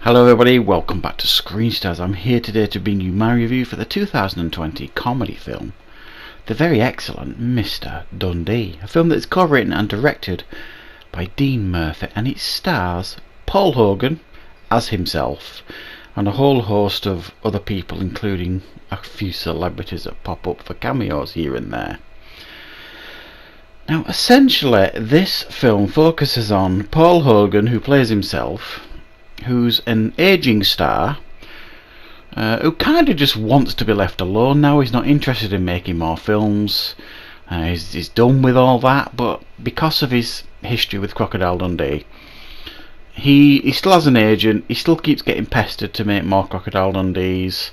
Hello everybody, welcome back to Screen Stars. I'm here today to bring you my review for the 2020 comedy film, the very excellent Mr. Dundee, a film that is co-written and directed by Dean Murphy, and it stars Paul Hogan as himself and a whole host of other people, including a few celebrities that pop up for cameos here and there. Now essentially this film focuses on Paul Hogan, who plays himself, who's an aging star who kind of just wants to be left alone now. He's not interested in making more films. He's done with all that, but because of his history with Crocodile Dundee, he still has an agent. He still keeps getting pestered to make more Crocodile Dundees.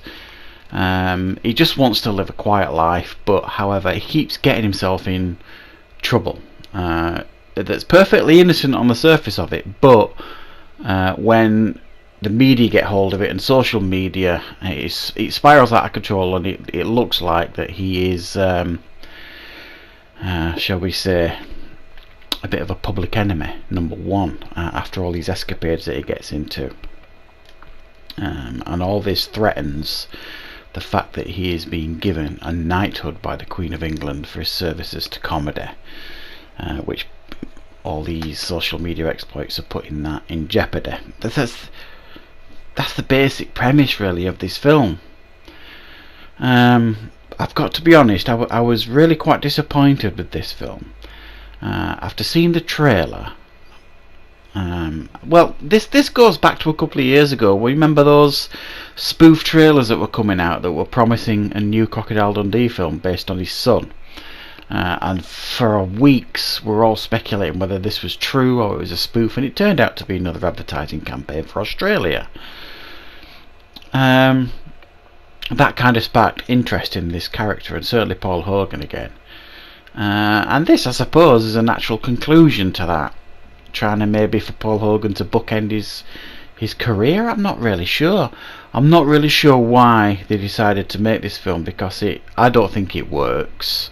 He just wants to live a quiet life, but however he keeps getting himself in trouble that's perfectly innocent on the surface of it, but when the media get hold of it and social media, it spirals out of control, and it looks like that he is, shall we say, a bit of a public enemy, number one, after all these escapades that he gets into. And all this threatens the fact that he is being given a knighthood by the Queen of England for his services to comedy, which all these social media exploits are putting that in jeopardy. That's the basic premise really of this film. I've got to be honest, I was really quite disappointed with this film after seeing the trailer. Well, this goes back to a couple of years ago. Remember those spoof trailers that were coming out that were promising a new Crocodile Dundee film based on his son? And for weeks we're all speculating whether this was true or it was a spoof, and it turned out to be another advertising campaign for Australia. That kind of sparked interest in this character, and certainly Paul Hogan again. And this, I suppose, is a natural conclusion to that, trying to maybe for Paul Hogan to bookend his career. I'm not really sure. I'm not really sure why they decided to make this film, because I don't think it works.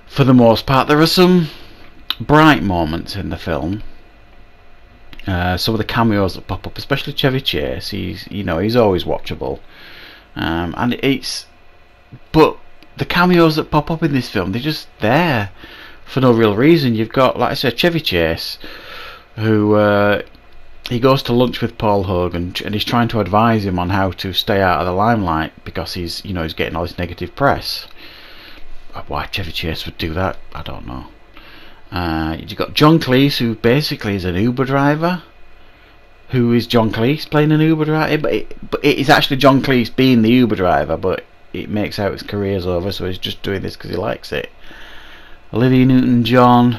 For the most part, there are some bright moments in the film. Some of the cameos that pop up, especially Chevy Chase, he's always watchable. But the cameos that pop up in this film, they're just there for no real reason. You've got, like I said, Chevy Chase, who he goes to lunch with Paul Hogan, and he's trying to advise him on how to stay out of the limelight because he's getting all this negative press. Why Chevy Chase would do that, I don't know. You've got John Cleese, who basically is an Uber driver. Who is John Cleese playing an Uber driver? But it is actually John Cleese being the Uber driver, but it makes out his career's over, so he's just doing this because he likes it. Olivia Newton-John,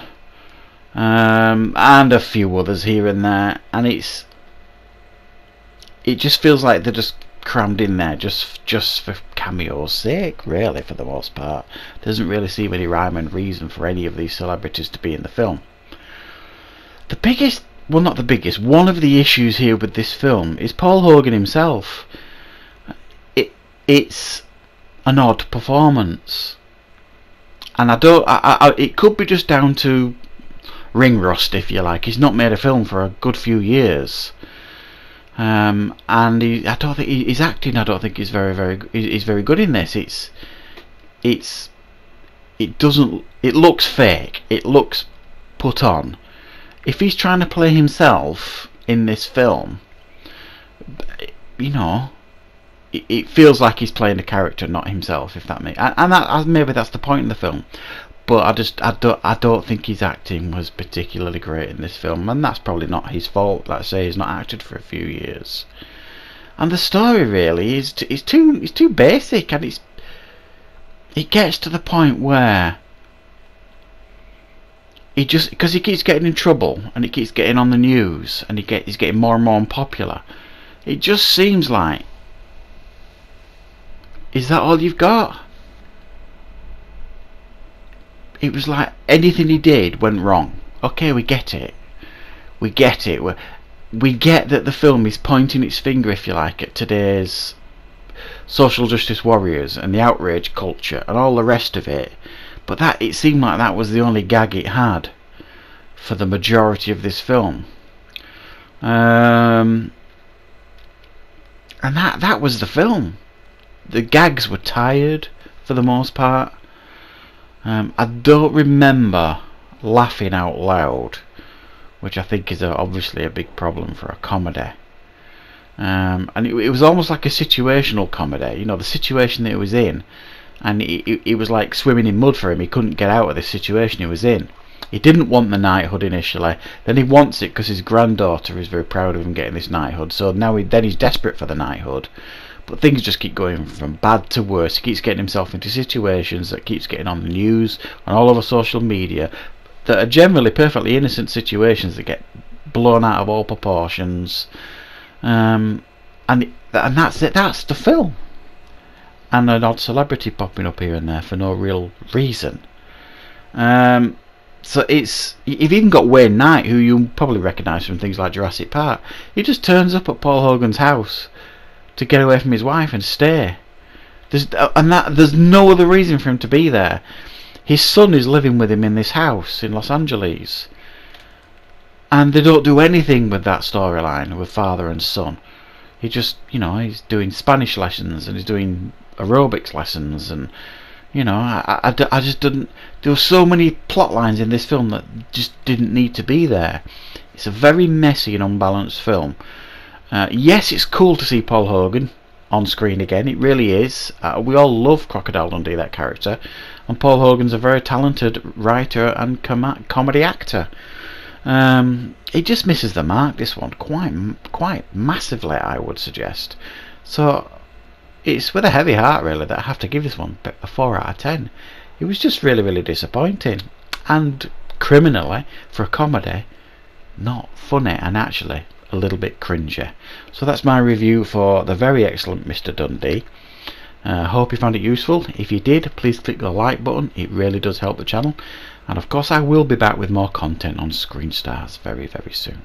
and a few others here and there, and it just feels like they're just crammed in there just for cameo's sake, really, for the most part. Doesn't really seem any rhyme and reason for any of these celebrities to be in the film. One of the issues here with this film is Paul Hogan himself. It's an odd performance, and it could be just down to ring rust, if you like. He's not made a film for a good few years. And I don't think his acting, I don't think is very good in this. It looks fake. It looks put on. If he's trying to play himself in this film, it feels like he's playing a character, not himself. If that makes, and maybe that's the point in the film. But I don't think his acting was particularly great in this film, and that's probably not his fault. Like I say, he's not acted for a few years, and the story really is too basic, and it gets to the point where because he keeps getting in trouble and he keeps getting on the news and he's getting more and more unpopular. It just seems like, is that all you've got? It was like anything he did went wrong. Okay, we get it. We get that the film is pointing its finger, if you like, at today's social justice warriors and the outrage culture and all the rest of it. But it seemed like that was the only gag it had for the majority of this film. And that was the film. The gags were tired for the most part. I don't remember laughing out loud, which I think is obviously a big problem for a comedy. And it was almost like a situational comedy. You know, the situation that he was in, and it was like swimming in mud for him. He couldn't get out of the situation he was in. He didn't want the knighthood initially. Then he wants it because his granddaughter is very proud of him getting this knighthood. So now he's desperate for the knighthood. But things just keep going from bad to worse. He keeps getting himself into situations that keeps getting on the news and all over social media that are generally perfectly innocent situations that get blown out of all proportions. And that's it. That's the film. And an odd celebrity popping up here and there for no real reason. So you've even got Wayne Knight, who you probably recognise from things like Jurassic Park. He just turns up at Paul Hogan's house to get away from his wife and stay. There's no other reason for him to be there. His son is living with him in this house in Los Angeles, and they don't do anything with that storyline with father and son. He just, he's doing Spanish lessons and he's doing aerobics lessons, and I just didn't. There were so many plot lines in this film that just didn't need to be there. It's a very messy and unbalanced film. Yes, it's cool to see Paul Hogan on screen again. It really is. We all love Crocodile Dundee, that character, and Paul Hogan's a very talented writer and comedy actor. It just misses the mark, this one, quite massively, I would suggest. So it's with a heavy heart, really, that I have to give this one a 4 out of 10. It was just really, really disappointing, and criminally, for a comedy, not funny, and actually a little bit cringy. So that's my review for the very excellent Mr. Dundee. Hope you found it useful. If you did, please click the like button. It really does help the channel. And of course I will be back with more content on Screen Stars very, very soon.